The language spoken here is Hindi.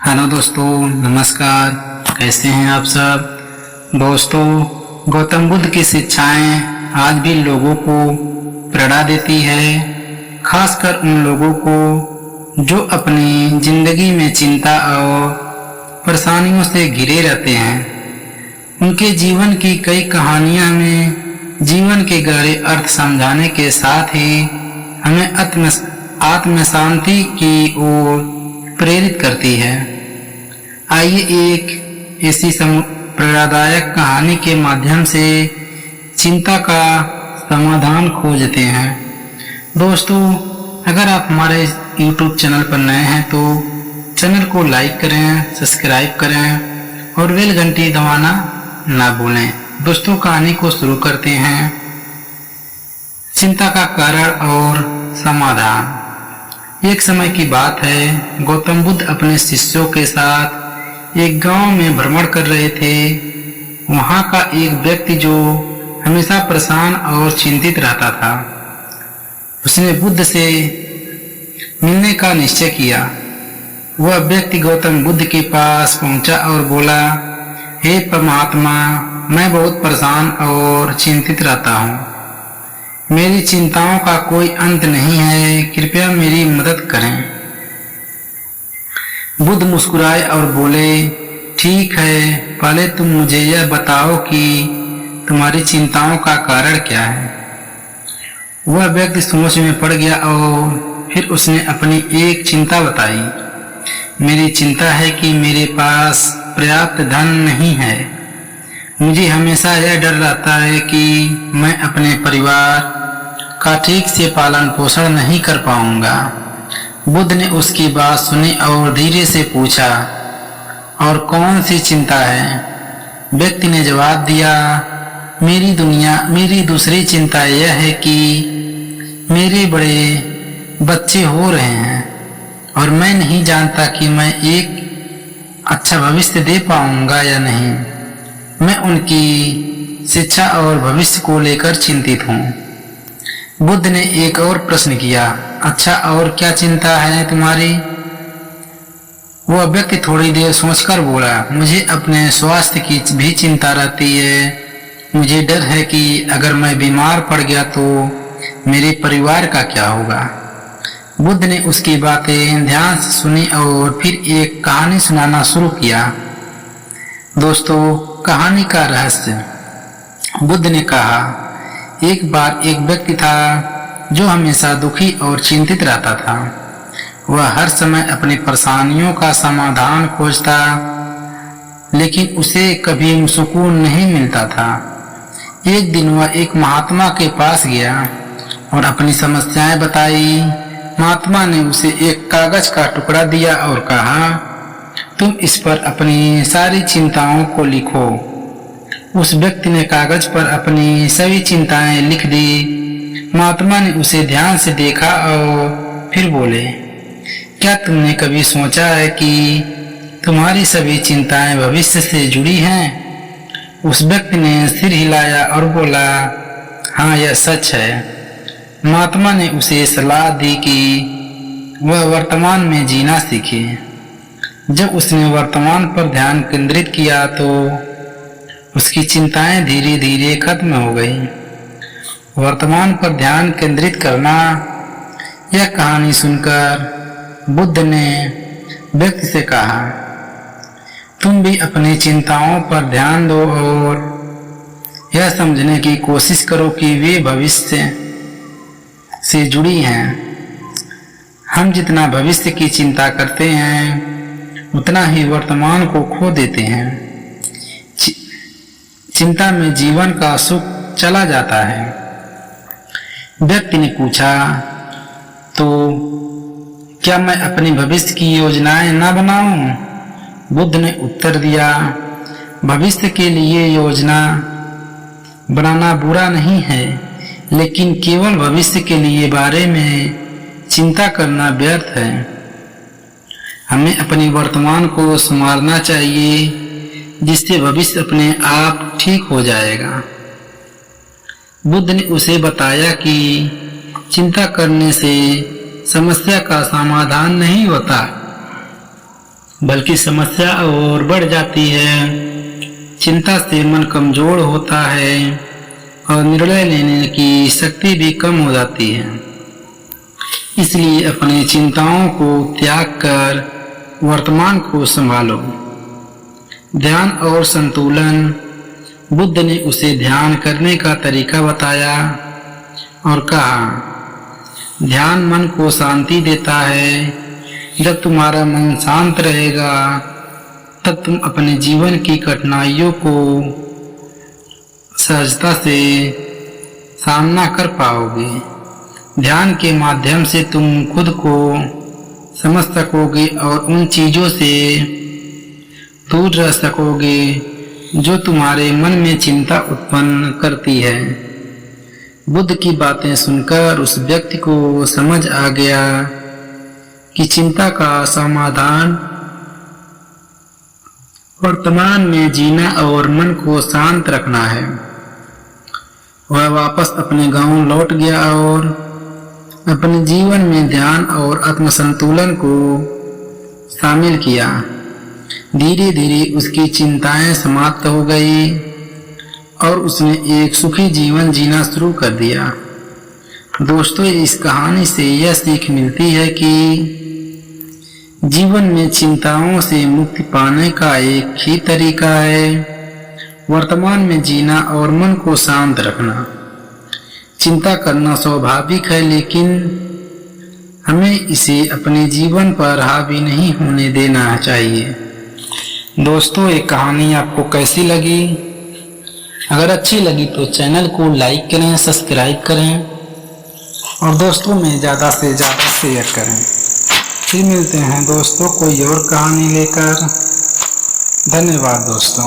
हेलो दोस्तों, नमस्कार। कैसे हैं आप सब दोस्तों। गौतम बुद्ध की शिक्षाएं आज भी लोगों को प्रेरणा देती है, खासकर उन लोगों को जो अपनी जिंदगी में चिंता और परेशानियों से घिरे रहते हैं। उनके जीवन की कई कहानियां में जीवन के गहरे अर्थ समझाने के साथ ही हमें आत्म शांति की ओर प्रेरित करती है। आइए एक ऐसी प्रेरणादायक कहानी के माध्यम से चिंता का समाधान खोजते हैं। दोस्तों, अगर आप हमारे YouTube चैनल पर नए हैं तो चैनल को लाइक करें, सब्सक्राइब करें और बेल घंटी दबाना ना भूलें। दोस्तों, कहानी को शुरू करते हैं। चिंता का कारण और समाधान। एक समय की बात है, गौतम बुद्ध अपने शिष्यों के साथ एक गांव में भ्रमण कर रहे थे। वहां का एक व्यक्ति जो हमेशा परेशान और चिंतित रहता था, उसने बुद्ध से मिलने का निश्चय किया। वह व्यक्ति गौतम बुद्ध के पास पहुंचा और बोला, हे परमात्मा, मैं बहुत परेशान और चिंतित रहता हूँ। मेरी चिंताओं का कोई अंत नहीं है, कृपया मेरी मदद करें। बुद्ध मुस्कुराए और बोले, ठीक है, पहले तुम मुझे यह बताओ कि तुम्हारी चिंताओं का कारण क्या है। वह व्यक्ति सोच में पड़ गया और फिर उसने अपनी एक चिंता बताई। मेरी चिंता है कि मेरे पास पर्याप्त धन नहीं है। मुझे हमेशा यह डर रहता है कि मैं अपने परिवार का ठीक से पालन पोषण नहीं कर पाऊंगा। बुद्ध ने उसकी बात सुनी और धीरे से पूछा, और कौन सी चिंता है? व्यक्ति ने जवाब दिया, मेरी दूसरी चिंता यह है कि मेरे बड़े बच्चे हो रहे हैं और मैं नहीं जानता कि मैं एक अच्छा भविष्य दे पाऊंगा या नहीं। मैं उनकी शिक्षा और भविष्य को लेकर चिंतित हूँ। बुद्ध ने एक और प्रश्न किया, अच्छा, और क्या चिंता है तुम्हारी? वह व्यक्ति थोड़ी देर सोचकर बोला, मुझे अपने स्वास्थ्य की भी चिंता रहती है। मुझे डर है कि अगर मैं बीमार पड़ गया तो मेरे परिवार का क्या होगा। बुद्ध ने उसकी बातें ध्यान से सुनी और फिर एक कहानी सुनाना शुरू किया। दोस्तों, कहानी का रहस्य। बुद्ध ने कहा, एक बार एक व्यक्ति था जो हमेशा दुखी और चिंतित रहता था। वह हर समय अपनी परेशानियों का समाधान खोजता, लेकिन उसे कभी सुकून नहीं मिलता था। एक दिन वह एक महात्मा के पास गया और अपनी समस्याएं बताई। महात्मा ने उसे एक कागज का टुकड़ा दिया और कहा, तुम इस पर अपनी सारी चिंताओं को लिखो। उस व्यक्ति ने कागज पर अपनी सभी चिंताएं लिख दी। महात्मा ने उसे ध्यान से देखा और फिर बोले, क्या तुमने कभी सोचा है कि तुम्हारी सभी चिंताएं भविष्य से जुड़ी हैं? उस व्यक्ति ने सिर हिलाया और बोला, हाँ, यह सच है। महात्मा ने उसे सलाह दी कि वह वर्तमान में जीना सीखे। जब उसने वर्तमान पर ध्यान केंद्रित किया तो उसकी चिंताएं धीरे धीरे खत्म हो गई। वर्तमान पर ध्यान केंद्रित करना। यह कहानी सुनकर बुद्ध ने व्यक्ति से कहा, तुम भी अपनी चिंताओं पर ध्यान दो और यह समझने की कोशिश करो कि वे भविष्य से जुड़ी हैं। हम जितना भविष्य की चिंता करते हैं उतना ही वर्तमान को खो देते हैं। चिंता में जीवन का सुख चला जाता है। व्यक्ति ने पूछा, तो क्या मैं अपनी भविष्य की योजनाएं ना बनाऊं? बुद्ध ने उत्तर दिया, भविष्य के लिए योजना बनाना बुरा नहीं है, लेकिन केवल भविष्य के लिए बारे में चिंता करना व्यर्थ है। हमें अपने वर्तमान को संवारना चाहिए, जिससे भविष्य अपने आप ठीक हो जाएगा। बुद्ध ने उसे बताया कि चिंता करने से समस्या का समाधान नहीं होता, बल्कि समस्या और बढ़ जाती है। चिंता से मन कमजोर होता है और निर्णय लेने की शक्ति भी कम हो जाती है। इसलिए अपनी चिंताओं को त्याग कर वर्तमान को संभालो। ध्यान और संतुलन। बुद्ध ने उसे ध्यान करने का तरीका बताया और कहा, ध्यान मन को शांति देता है। जब तुम्हारा मन शांत रहेगा तब तुम अपने जीवन की कठिनाइयों को सहजता से सामना कर पाओगे। ध्यान के माध्यम से तुम खुद को समझ सकोगे और उन चीजों से दूर रह सकोगे जो तुम्हारे मन में चिंता उत्पन्न करती है। बुद्ध की बातें सुनकर उस व्यक्ति को समझ आ गया कि चिंता का समाधान वर्तमान में जीना और मन को शांत रखना है। वह वापस अपने गांव लौट गया और अपने जीवन में ध्यान और आत्मसंतुलन को शामिल किया। धीरे धीरे उसकी चिंताएं समाप्त हो गई और उसने एक सुखी जीवन जीना शुरू कर दिया। दोस्तों, इस कहानी से यह सीख मिलती है कि जीवन में चिंताओं से मुक्ति पाने का एक ही तरीका है वर्तमान में जीना और मन को शांत रखना। चिंता करना स्वाभाविक है, लेकिन हमें इसे अपने जीवन पर हावी नहीं होने देना चाहिए। दोस्तों, ये कहानी आपको कैसी लगी? अगर अच्छी लगी तो चैनल को लाइक करें, सब्सक्राइब करें और दोस्तों में ज़्यादा से ज़्यादा शेयर करें। फिर मिलते हैं दोस्तों कोई और कहानी लेकर। धन्यवाद दोस्तों।